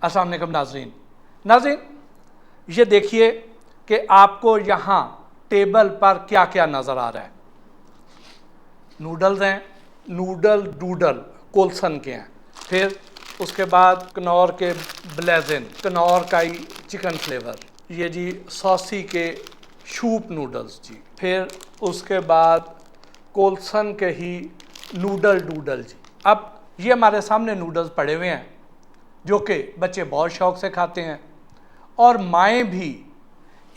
अस्सलाम वालेकुम नाज़रीन, ये देखिए कि आपको यहाँ टेबल पर क्या क्या नज़र आ रहा है। नूडल्स हैं, नूडल डूडल कोल्सन के हैं, फिर उसके बाद कनौर के ब्लेजन, कनौर का ही चिकन फ्लेवर, ये जी सॉसी के शूप नूडल्स जी, फिर उसके बाद कोल्सन के ही नूडल डूडल जी। अब ये हमारे सामने नूडल्स पड़े हुए हैं जो कि बच्चे बहुत शौक़ से खाते हैं और माएँ भी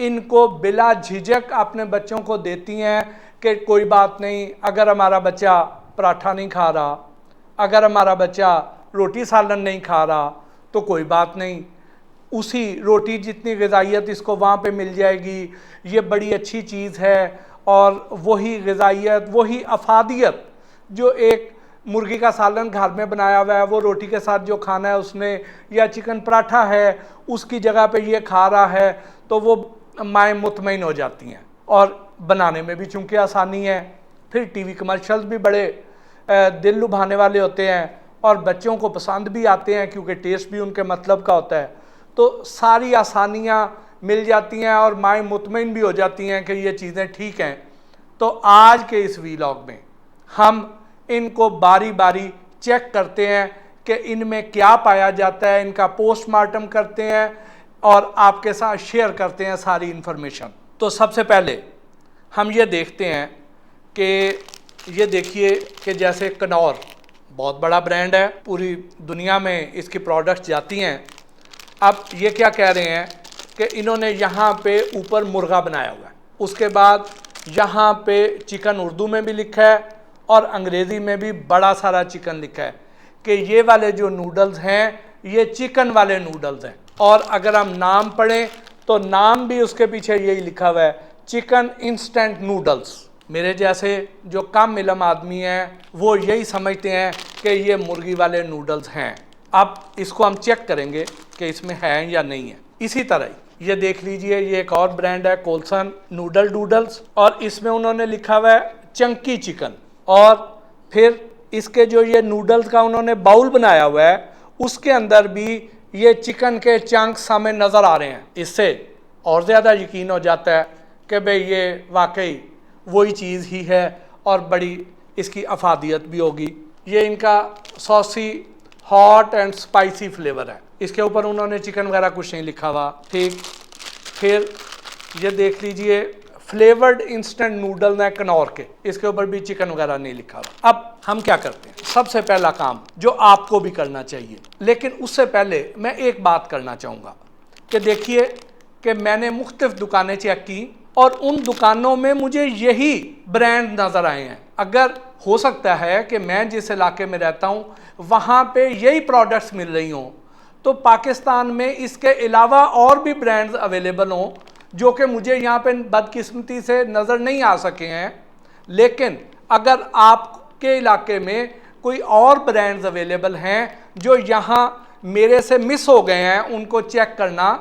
इनको बिला झिझक अपने बच्चों को देती हैं कि कोई बात नहीं, अगर हमारा बच्चा पराठा नहीं खा रहा, अगर हमारा बच्चा रोटी सालन नहीं खा रहा तो कोई बात नहीं, उसी रोटी जितनी ग़िज़ाइयत इसको वहाँ पे मिल जाएगी, ये बड़ी अच्छी चीज़ है। और वही ग़िज़ाइयत, वही अफादियत जो एक मुर्गी का सालन घर में बनाया हुआ है, वो रोटी के साथ जो खाना है उसने, या चिकन पराठा है उसकी जगह पे ये खा रहा है, तो वो माएँ मुतमईन हो जाती हैं। और बनाने में भी चूँकि आसानी है, फिर टीवी कमर्शियल्स भी बड़े दिल लुभाने वाले होते हैं और बच्चों को पसंद भी आते हैं क्योंकि टेस्ट भी उनके मतलब का होता है। तो सारी आसानियाँ मिल जाती हैं और माएँ मुतमईन भी हो जाती हैं कि ये चीज़ें ठीक हैं। तो आज के इस वीलॉग में हम इनको बारी बारी चेक करते हैं कि इनमें क्या पाया जाता है, इनका पोस्टमार्टम करते हैं और आपके साथ शेयर करते हैं सारी इन्फॉर्मेशन। तो सबसे पहले हम ये देखते हैं कि ये देखिए कि जैसे कनौर बहुत बड़ा ब्रांड है, पूरी दुनिया में इसकी प्रोडक्ट्स जाती हैं। अब ये क्या कह रहे हैं कि इन्होंने यहाँ पे ऊपर मुर्गा बनाया हुआ है, उसके बाद यहाँ पे चिकन उर्दू में भी लिखा है और अंग्रेज़ी में भी बड़ा सारा चिकन लिखा है कि ये वाले जो नूडल्स हैं ये चिकन वाले नूडल्स हैं। और अगर हम नाम पढ़ें तो नाम भी उसके पीछे यही लिखा हुआ है, चिकन इंस्टेंट नूडल्स। मेरे जैसे जो कम इल्म आदमी हैं वो यही समझते हैं कि ये मुर्गी वाले नूडल्स हैं। अब इसको हम चेक करेंगे कि इसमें है या नहीं है। इसी तरह ये देख लीजिए, ये एक और ब्रांड है कोल्सन नूडल डूडल्स, और इसमें उन्होंने लिखा हुआ है चंकी चिकन। और फिर इसके जो ये नूडल्स का उन्होंने बाउल बनाया हुआ है उसके अंदर भी ये चिकन के चंक्स हमें नज़र आ रहे हैं। इससे और ज़्यादा यकीन हो जाता है कि भाई ये वाकई वही चीज़ ही है और बड़ी इसकी अफादियत भी होगी। ये इनका saucy hot and spicy flavour है, इसके ऊपर उन्होंने चिकन वगैरह कुछ नहीं लिखा हुआ। ठीक, फिर ये देख लीजिए फ्लेवर्ड इंस्टेंट नूडल हैं कनौर के, इसके ऊपर भी चिकन वगैरह नहीं लिखा हुआ। अब हम क्या करते हैं, सबसे पहला काम जो आपको भी करना चाहिए, लेकिन उससे पहले मैं एक बात करना चाहूँगा कि देखिए कि मैंने मुख्तलिफ दुकानें चेक की और उन दुकानों में मुझे यही ब्रांड नज़र आए हैं। अगर हो सकता है कि मैं जिस इलाके में रहता हूँ वहाँ पे यही प्रोडक्ट्स मिल रही हों, तो पाकिस्तान में इसके अलावा और भी ब्रांड्स अवेलेबल हों जो कि मुझे यहाँ पे बदकिस्मती से नज़र नहीं आ सके हैं। लेकिन अगर आपके इलाके में कोई और ब्रांड्स अवेलेबल हैं जो यहाँ मेरे से मिस हो गए हैं उनको चेक करना,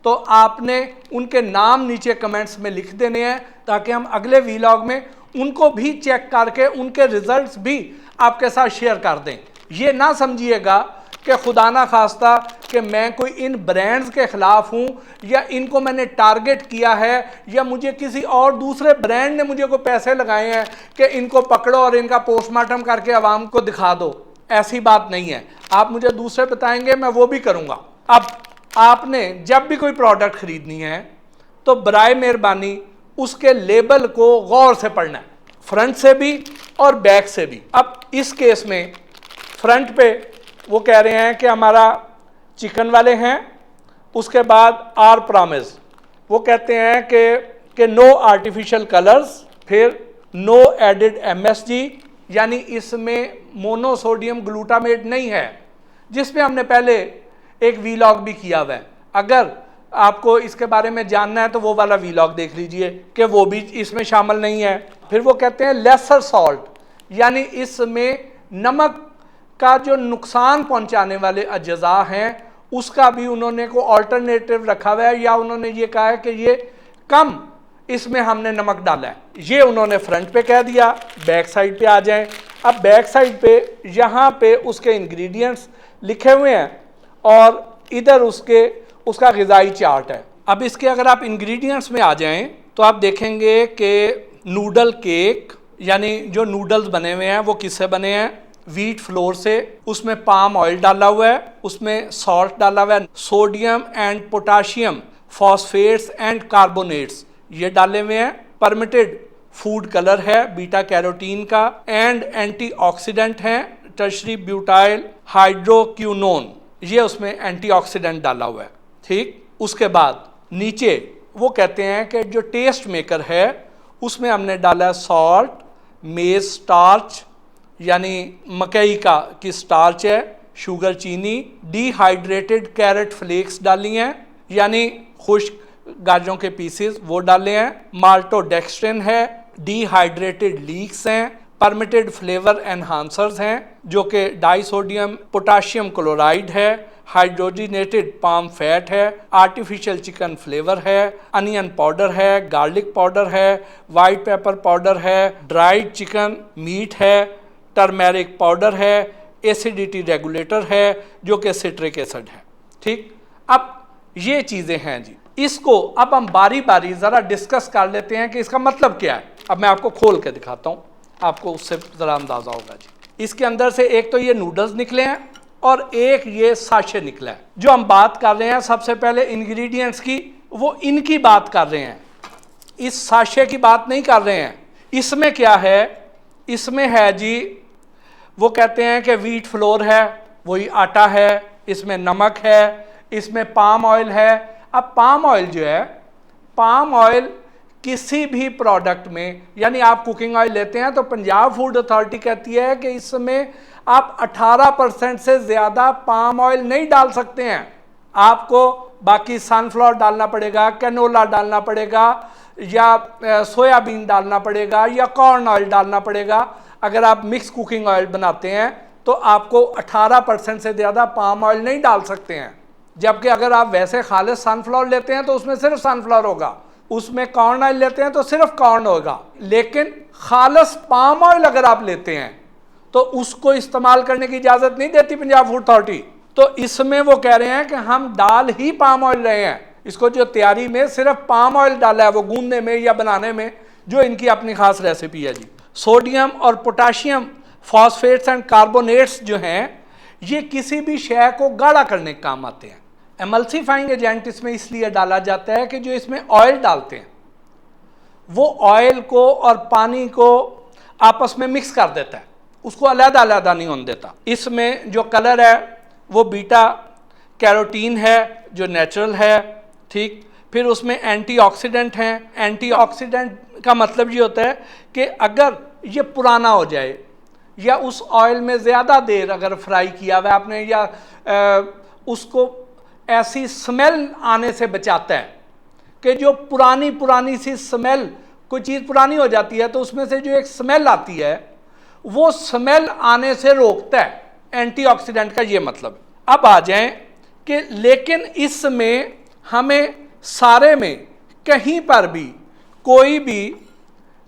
तो आपने उनके नाम नीचे कमेंट्स में लिख देने हैं ताकि हम अगले वीलॉग में उनको भी चेक करके उनके रिजल्ट्स भी आपके साथ शेयर कर दें। ये ना समझिएगा कि खुदा ना खास्ता कि मैं कोई इन ब्रांड्स के ख़िलाफ़ हूँ या इनको मैंने टारगेट किया है या मुझे किसी और दूसरे ब्रांड ने मुझे कोई पैसे लगाए हैं कि इनको पकड़ो और इनका पोस्टमार्टम करके आवाम को दिखा दो। ऐसी बात नहीं है, आप मुझे दूसरे बताएंगे मैं वो भी करूँगा। अब आपने जब भी कोई प्रोडक्ट ख़रीदनी है तो बराए मेहरबानी उसके लेबल को गौर से पढ़ना है, फ्रंट से भी और बैक से भी। अब इस केस में फ्रंट पे वो कह रहे हैं कि हमारा चिकन वाले हैं, उसके बाद आर प्रॉमिस, वो कहते हैं कि नो आर्टिफिशियल कलर्स, फिर नो एडिड एमएसजी, यानी इसमें मोनोसोडियम ग्लूटामेट नहीं है, जिसमें हमने पहले एक वीलॉग भी किया हुआ है। अगर आपको इसके बारे में जानना है तो वो वाला वीलॉग देख लीजिए कि वो भी इसमें शामिल नहीं है। फिर वो कहते हैं लेसर सॉल्ट, यानी इसमें नमक का जो नुकसान पहुंचाने वाले अज्जा हैं उसका भी उन्होंने को अल्टरनेटिव रखा हुआ है, या उन्होंने ये कहा है कि ये कम इसमें हमने नमक डाला है। ये उन्होंने फ्रंट पे कह दिया। बैक साइड पे आ जाएं। अब बैक साइड पे यहाँ पे उसके इंग्रेडिएंट्स लिखे हुए हैं और इधर उसका ग़िज़ाई चार्ट है। अब इसके अगर आप इंग्रेडिएंट्स में आ जाएं तो आप देखेंगे कि नूडल केक, यानी जो नूडल्स बने हुए हैं वो किससे बने हैं? व्हीट फ्लोर से। उसमें पाम ऑयल डाला हुआ है, उसमें सॉल्ट डाला हुआ है, sodium and potassium phosphates and carbonates ये डाले हुए हैं। परमिटेड फूड कलर है बीटा कैरोटीन का, एंड एंटीऑक्सीडेंट हैं टर्शरी ब्यूटाइल हाइड्रोक्विनोन, ये उसमें एंटीऑक्सीडेंट डाला हुआ है। ठीक, उसके बाद नीचे वो कहते हैं कि जो टेस्ट मेकर है उसमें हमने डाला है सॉल्ट, मेज स्टार्च यानी मकई की स्टार्च है, शुगर चीनी, डिहाइड्रेटेड कैरेट फ्लेक्स डाली हैं यानी खुश्क गाजरों के पीसेस वो डाले हैं, माल्टोडेक्स्ट्रिन है, डिहाइड्रेटेड लीक्स हैं, परमिटेड फ्लेवर एनहांसर्स हैं जो कि डाइसोडियम पोटाशियम क्लोराइड है, हाइड्रोजिनेटेड पाम फैट है, आर्टिफिशियल चिकन फ्लेवर है, अनियन पाउडर है, गार्लिक पाउडर है, वाइट पेपर पाउडर है, ड्राइड चिकन मीट है, टर्मेरिक पाउडर है, एसिडिटी रेगुलेटर है जो कि सिट्रिक एसिड है। ठीक, अब ये चीज़ें हैं जी। इसको अब हम बारी बारी ज़रा डिस्कस कर लेते हैं कि इसका मतलब क्या है। अब मैं आपको खोल के दिखाता हूँ, आपको उससे ज़रा अंदाज़ा होगा जी। इसके अंदर से एक तो ये नूडल्स निकले हैं और एक ये साशे निकला है। जो हम बात कर रहे हैं सबसे पहले इंग्रेडिएंट्स की, वो इनकी बात कर रहे हैं, इस साशे की बात नहीं कर रहे हैं। इसमें क्या है? इसमें है जी, वो कहते हैं कि व्हीट फ्लोर है, वही आटा है, इसमें नमक है, इसमें पाम ऑयल है। अब पाम ऑयल जो है, पाम ऑयल किसी भी प्रोडक्ट में, यानी आप कुकिंग ऑयल लेते हैं तो पंजाब फूड अथॉरिटी कहती है कि इसमें आप 18% से ज़्यादा पाम ऑयल नहीं डाल सकते हैं। आपको बाकी सनफ्लावर डालना पड़ेगा, कैनोला डालना पड़ेगा, या सोयाबीन डालना पड़ेगा, या कॉर्न ऑयल डालना पड़ेगा। अगर आप मिक्स कुकिंग ऑयल बनाते हैं तो आपको 18% से ज़्यादा पाम ऑयल नहीं डाल सकते हैं। जबकि अगर आप वैसे खालिस सनफ्लावर लेते हैं तो उसमें सिर्फ सनफ्लावर होगा, उसमें कॉर्न ऑयल लेते हैं तो सिर्फ कॉर्न होगा। लेकिन खालिस पाम ऑयल अगर आप लेते हैं तो उसको इस्तेमाल करने की इजाज़त नहीं देती पंजाब फूड अथॉरिटी। तो इसमें वो कह रहे हैं कि हम डाल ही पाम ऑयल रहे हैं, इसको जो तैयारी में सिर्फ पाम ऑयल डाला है, वो गूंदने में या बनाने में, जो इनकी अपनी खास रेसिपी है जी। सोडियम और पोटाशियम फॉस्फेट्स एंड कार्बोनेट्स जो हैं ये किसी भी शय को गाढ़ा करने के काम आते हैं। एमल्सिफाइंग एजेंट इसमें इसलिए डाला जाता है कि जो इसमें ऑयल डालते हैं वो ऑयल को और पानी को आपस में मिक्स कर देता है, उसको अलग अलग नहीं होने देता। इसमें जो कलर है वो बीटा कैरोटीन है जो नेचुरल है। ठीक, फिर उसमें एंटीऑक्सीडेंट हैं। एंटीऑक्सीडेंट का मतलब ये होता है कि अगर ये पुराना हो जाए या उस ऑयल में ज़्यादा देर अगर फ्राई किया हुआ आपने, या उसको ऐसी स्मेल आने से बचाता है कि जो पुरानी सी स्मेल, कोई चीज़ पुरानी हो जाती है तो उसमें से जो एक स्मेल आती है वो स्मेल आने से रोकता है। एंटीऑक्सीडेंट का ये मतलब। अब आ जाएं कि लेकिन इसमें हमें सारे में कहीं पर भी कोई भी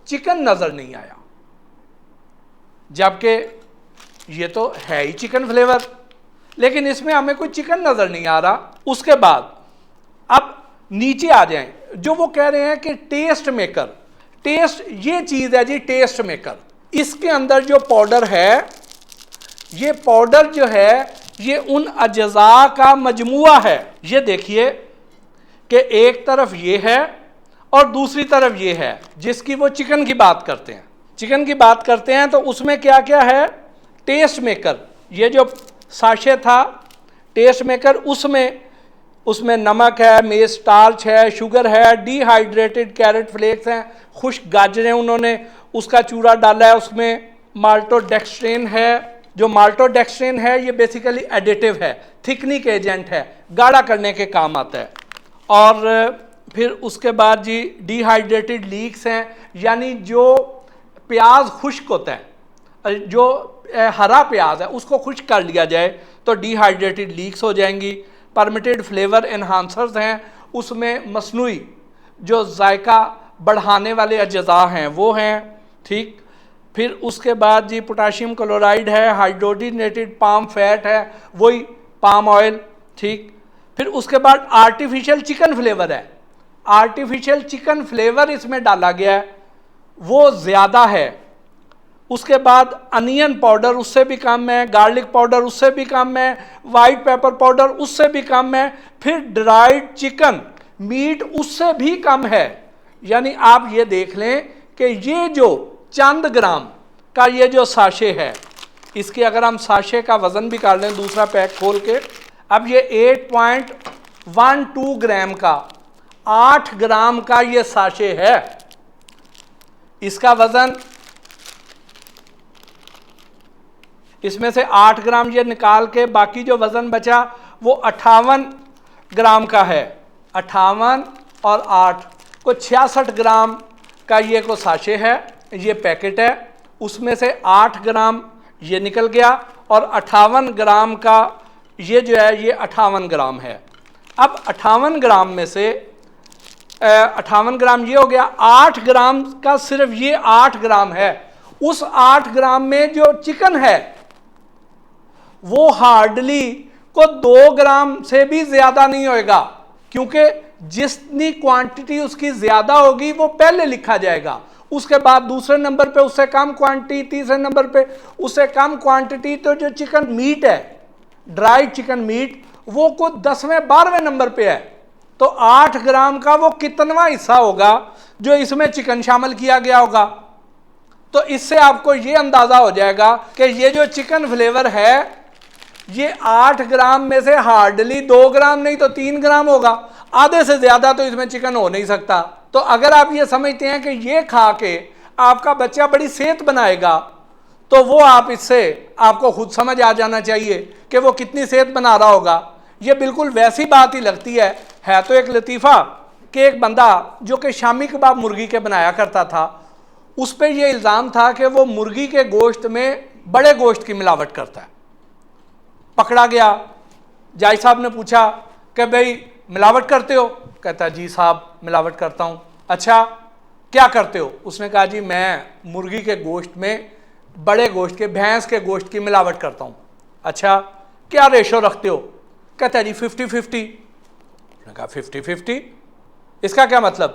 चिकन नज़र नहीं आया, जबकि ये तो है ही चिकन फ्लेवर, लेकिन इसमें हमें कोई चिकन नज़र नहीं आ रहा। उसके बाद अब नीचे आ जाएं, जो वो कह रहे हैं कि टेस्ट मेकर, टेस्ट ये चीज़ है जी, टेस्ट मेकर। इसके अंदर जो पाउडर है, ये पाउडर जो है ये उन अज्जा का मजमुआ है। ये देखिए कि एक तरफ ये है और दूसरी तरफ ये है, जिसकी वो चिकन की बात करते हैं। चिकन की बात करते हैं तो उसमें क्या क्या है? टेस्ट मेकर, ये जो साशे था टेस्ट मेकर, उसमें नमक है, मेज स्टार्च है, शुगर है, डिहाइड्रेटेड कैरेट फ्लेक्स हैं, खुश्क गाजरें उन्होंने उसका चूरा डाला है, उसमें माल्टोडेक्स्ट्रिन है। जो माल्टोडेक्स्ट्रिन है ये बेसिकली एडिटिव है, थिकनिंग एजेंट है, गाढ़ा करने के काम आता है। और फिर उसके बाद जी डिहाइड्रेटेड लीक्स हैं, यानी जो प्याज खुश्क होता है, जो हरा प्याज है उसको खुश्क कर लिया जाए तो डिहाइड्रेटेड लीक्स हो जाएंगी। परमिटेड फ्लेवर एनहांसर्स हैं, उसमें मसनूई जो जायका बढ़ाने वाले अज्जा हैं वो हैं। ठीक, फिर उसके बाद जी पोटाशियम क्लोराइड है, हाइड्रोजिनेटेड पाम फैट है, वही पाम ऑयल। ठीक, फिर उसके बाद आर्टिफिशियल चिकन फ्लेवर है, आर्टिफिशियल चिकन फ्लेवर इसमें डाला गया है, वो ज़्यादा है। उसके बाद अनियन पाउडर उससे भी कम है, गार्लिक पाउडर उससे भी कम है, वाइट पेपर पाउडर उससे भी कम है, फिर ड्राइड चिकन मीट उससे भी कम है। यानी आप ये देख लें कि ये जो चंद ग्राम का ये जो साशे है, इसके अगर हम साशे का वज़न भी कर लें दूसरा पैक खोल के, अब ये 8.12 ग्राम का 8 ग्राम का ये साशे है। इसका वज़न, इसमें से 8 ग्राम ये निकाल के बाकी जो वज़न बचा वो 58 ग्राम का है। 58 और 8 को 66 ग्राम का ये को साशे है, ये पैकेट है। उसमें से 8 ग्राम ये निकल गया और 58 ग्राम का ये जो है ये 58 ग्राम है। अब 58 ग्राम में से 58 ग्राम ये हो गया, 8 ग्राम का सिर्फ ये 8 ग्राम है। उस 8 ग्राम में जो चिकन है वो हार्डली को 2 ग्राम से भी ज़्यादा नहीं होएगा, क्योंकि जितनी क्वांटिटी उसकी ज़्यादा होगी वो पहले लिखा जाएगा, उसके बाद दूसरे नंबर पे उससे कम क्वांटिटी, तीसरे नंबर पे उससे कम क्वांटिटी। तो जो चिकन मीट है, ड्राइड चिकन मीट, वो को 10वें 12वें नंबर पे है। तो 8 ग्राम का वो कितनवा हिस्सा होगा जो इसमें चिकन शामिल किया गया होगा। तो इससे आपको ये अंदाज़ा हो जाएगा कि ये जो चिकन फ्लेवर है ये 8 ग्राम में से हार्डली 2 ग्राम नहीं तो 3 ग्राम होगा, आधे से ज़्यादा तो इसमें चिकन हो नहीं सकता। तो अगर आप ये समझते हैं कि ये खा के आपका बच्चा बड़ी सेहत बनाएगा, तो वो आप इससे आपको खुद समझ आ जाना चाहिए कि वो कितनी सेहत बना रहा होगा। ये बिल्कुल वैसी बात ही लगती है तो एक लतीफ़ा कि एक बंदा जो कि शामी कबाब मुर्गी के बनाया करता था, उस पर यह इल्ज़ाम था कि वो मुर्गी के गोश्त में बड़े गोश्त की मिलावट करता है। पकड़ा गया, जज साहब ने पूछा कि भाई मिलावट करते हो? कहता जी साहब मिलावट करता हूँ। अच्छा क्या करते हो? उसने कहा जी मैं मुर्गी के गोश्त में बड़े गोश्त के, भैंस के गोश्त की मिलावट करता हूँ। अच्छा क्या रेशो रखते हो? कहता जी 50-50। उसने कहा 50-50 इसका क्या मतलब?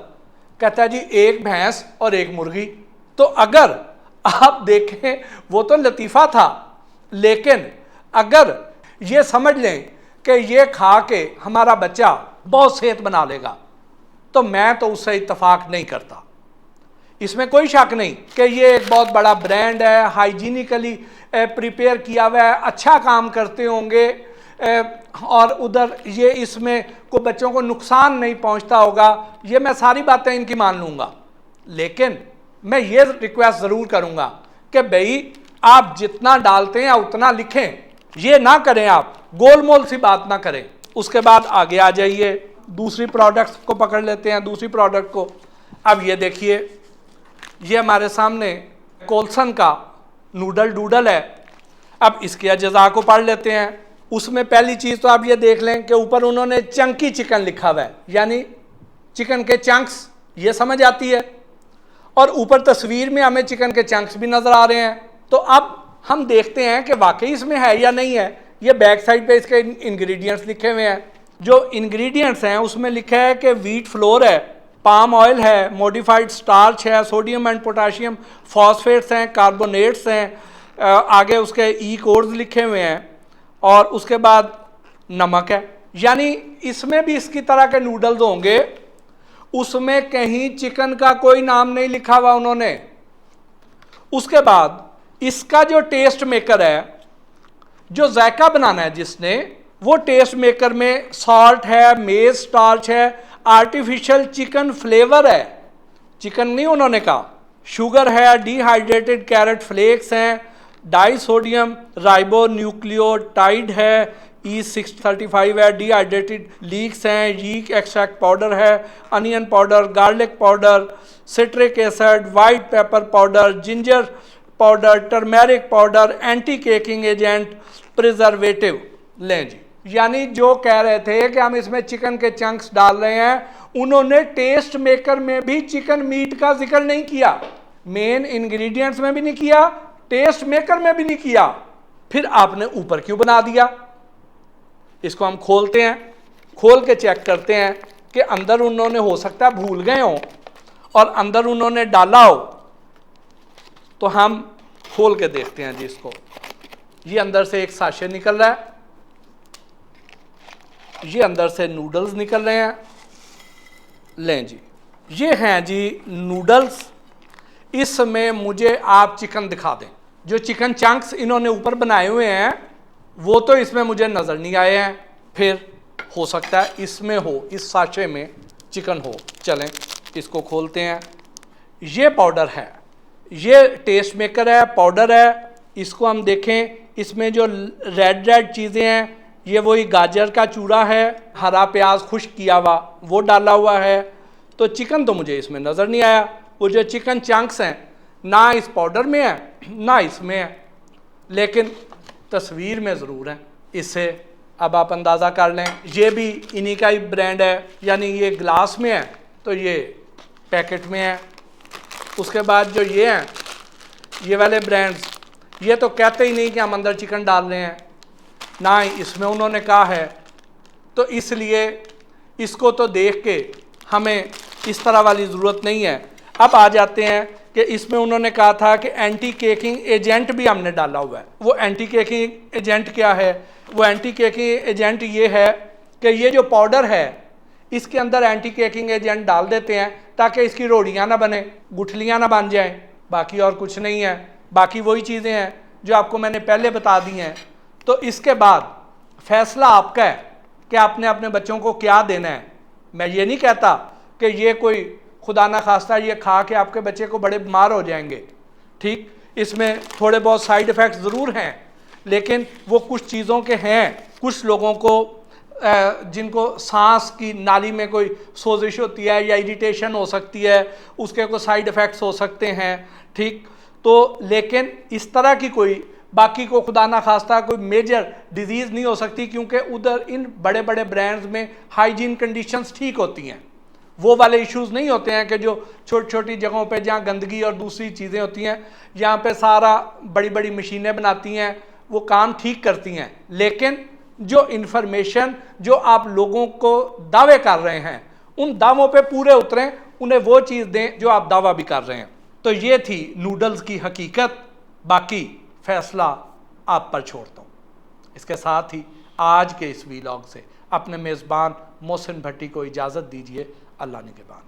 कहता जी एक भैंस और एक मुर्गी। तो अगर आप देखें वो तो लतीफ़ा था, लेकिन अगर ये समझ लें कि ये खा के हमारा बच्चा बहुत सेहत बना लेगा, तो मैं तो उससे इत्तफाक नहीं करता। इसमें कोई शक नहीं कि ये एक बहुत बड़ा ब्रांड है, हाइजीनिकली प्रिपेयर किया हुआ है, अच्छा काम करते होंगे और उधर ये इसमें को बच्चों को नुकसान नहीं पहुंचता होगा। ये मैं सारी बातें इनकी मान लूँगा, लेकिन मैं ये रिक्वेस्ट ज़रूर करूँगा कि भाई आप जितना डालते हैं उतना लिखें, ये ना करें, आप गोलमोल सी बात ना करें। उसके बाद आगे आ जाइए, दूसरी प्रोडक्ट्स को पकड़ लेते हैं, दूसरी प्रोडक्ट को। अब ये देखिए, ये हमारे सामने कोल्सन का नूडल डूडल है। अब इसके अज्जा को पढ़ लेते हैं। उसमें पहली चीज़ तो आप ये देख लें कि ऊपर उन्होंने चंकी चिकन लिखा हुआ है, यानी चिकन के चंक्स, ये समझ आती है। और ऊपर तस्वीर में हमें चिकन के चंक्स भी नज़र आ रहे हैं। तो अब हम देखते हैं कि वाकई इसमें है या नहीं है। ये बैक साइड पे इसके इंग्रेडिएंट्स लिखे हुए हैं। जो इंग्रेडिएंट्स हैं उसमें लिखा है कि व्हीट फ्लोर है, पाम ऑयल है, मॉडिफाइड स्टार्च है, सोडियम एंड पोटाशियम फॉस्फेट्स हैं, कार्बोनेट्स हैं, आगे उसके ई कोड्स लिखे हुए हैं, और उसके बाद नमक है। यानी इसमें भी इसकी तरह के नूडल्स होंगे, उसमें कहीं चिकन का कोई नाम नहीं लिखा हुआ उन्होंने। उसके बाद इसका जो टेस्ट मेकर है, जो जायका बनाना है जिसने, वो टेस्ट मेकर में सॉल्ट है, मेज स्टार्च है, आर्टिफिशियल चिकन फ्लेवर है, चिकन नहीं उन्होंने कहा, शुगर है, डिहाइड्रेटेड कैरेट फ्लेक्स हैं, डाई सोडियम राइबो न्यूक्लियोटाइड है, E635 है, डिहाइड्रेटेड लीक्स हैं, यीक एक्सट्रैक्ट पाउडर है, onion powder, garlic powder, citric acid, white pepper powder, ginger powder, turmeric powder, anti caking agent, preservative. लें जी, यानी जो कह रहे थे कि हम इसमें चिकन के चंक्स डाल रहे हैं, उन्होंने टेस्ट मेकर में भी चिकन मीट का जिक्र नहीं किया, मेन इंग्रेडिएंट्स में भी नहीं किया, टेस्ट मेकर में भी नहीं किया। फिर आपने ऊपर क्यों बना दिया? इसको हम खोलते हैं। खोल के चेक करते हैं कि अंदर उन्होंने हो सकता है भूल गए हों और अंदर उन्होंने डाला हो, तो हम खोल के देखते हैं जी इसको। ये अंदर से एक साशे निकल रहा है, ये अंदर से नूडल्स निकल रहे हैं। लें जी, ये हैं जी नूडल्स। इसमें मुझे आप चिकन दिखा दें। जो चिकन चंक्स इन्होंने ऊपर बनाए हुए हैं वो तो इसमें मुझे नज़र नहीं आए हैं, फिर हो सकता है इसमें हो, इस साशे में चिकन हो। चलें इसको खोलते हैं। ये पाउडर है, ये टेस्ट मेकर है, पाउडर है। इसको हम देखें, इसमें जो रेड रेड चीज़ें हैं ये वही गाजर का चूरा है, हरा प्याज खुश्क किया हुआ वो डाला हुआ है। तो चिकन तो मुझे इसमें नज़र नहीं आया। वो जो चिकन चंक्स हैं ना इस पाउडर में है ना इसमें है, लेकिन तस्वीर में ज़रूर है। इससे अब आप अंदाज़ा कर लें, ये भी इन्हीं का ही ब्रांड है, यानी ये ग्लास में है तो ये पैकेट में है। उसके बाद जो ये हैं ये वाले ब्रांड्स, ये तो कहते ही नहीं कि हम अंदर चिकन डाल रहे हैं, ना ही इसमें उन्होंने कहा है। तो इसलिए इसको तो देख के हमें इस तरह वाली ज़रूरत नहीं है। अब आ जाते हैं कि इसमें उन्होंने कहा था कि एंटी केकिंग एजेंट भी हमने डाला हुआ है। वो एंटी केकिंग एजेंट क्या है? वो एंटी केकिंग एजेंट ये है कि ये जो पाउडर है इसके अंदर एंटी केकिंग एजेंट डाल देते हैं ताकि इसकी रोटियां ना बने, गुठलियां ना बन जाएं। बाकी और कुछ नहीं है, बाकी वही चीज़ें हैं जो आपको मैंने पहले बता दी हैं। तो इसके बाद फैसला आपका है कि आपने अपने बच्चों को क्या देना है। मैं ये नहीं कहता कि ये कोई खुदा ना खास्ता ये खा के आपके बच्चे को बड़े बीमार हो जाएंगे। ठीक, इसमें थोड़े बहुत साइड इफ़ेक्ट्स ज़रूर हैं, लेकिन वो कुछ चीज़ों के हैं। कुछ लोगों को जिनको सांस की नाली में कोई सोजिश होती है या इरिटेशन हो सकती है, उसके कोई साइड इफ़ेक्ट्स हो सकते हैं। ठीक, तो लेकिन इस तरह की कोई बाकी को खुदा ना खास्ता कोई मेजर डिजीज़ नहीं हो सकती, क्योंकि उधर इन बड़े बड़े ब्रांड्स में हाइजीन कंडीशंस ठीक होती हैं। वो वाले इश्यूज़ नहीं होते हैं कि जो छोटी छोटी जगहों पे जहाँ गंदगी और दूसरी चीज़ें होती हैं, यहाँ पे सारा बड़ी बड़ी मशीनें बनाती हैं, वो काम ठीक करती हैं। लेकिन जो इन्फॉर्मेशन जो आप लोगों को दावे कर रहे हैं उन दावों पे पूरे उतरें, उन्हें वो चीज़ दें जो आप दावा भी कर रहे हैं। तो ये थी नूडल्स की हकीकत। बाकी फैसला आप पर छोड़ता हूँ। इसके साथ ही आज के इस वीलॉग से अपने मेज़बान मोहसिन भट्टी को इजाज़त दीजिए। अल्लाह निगहबान।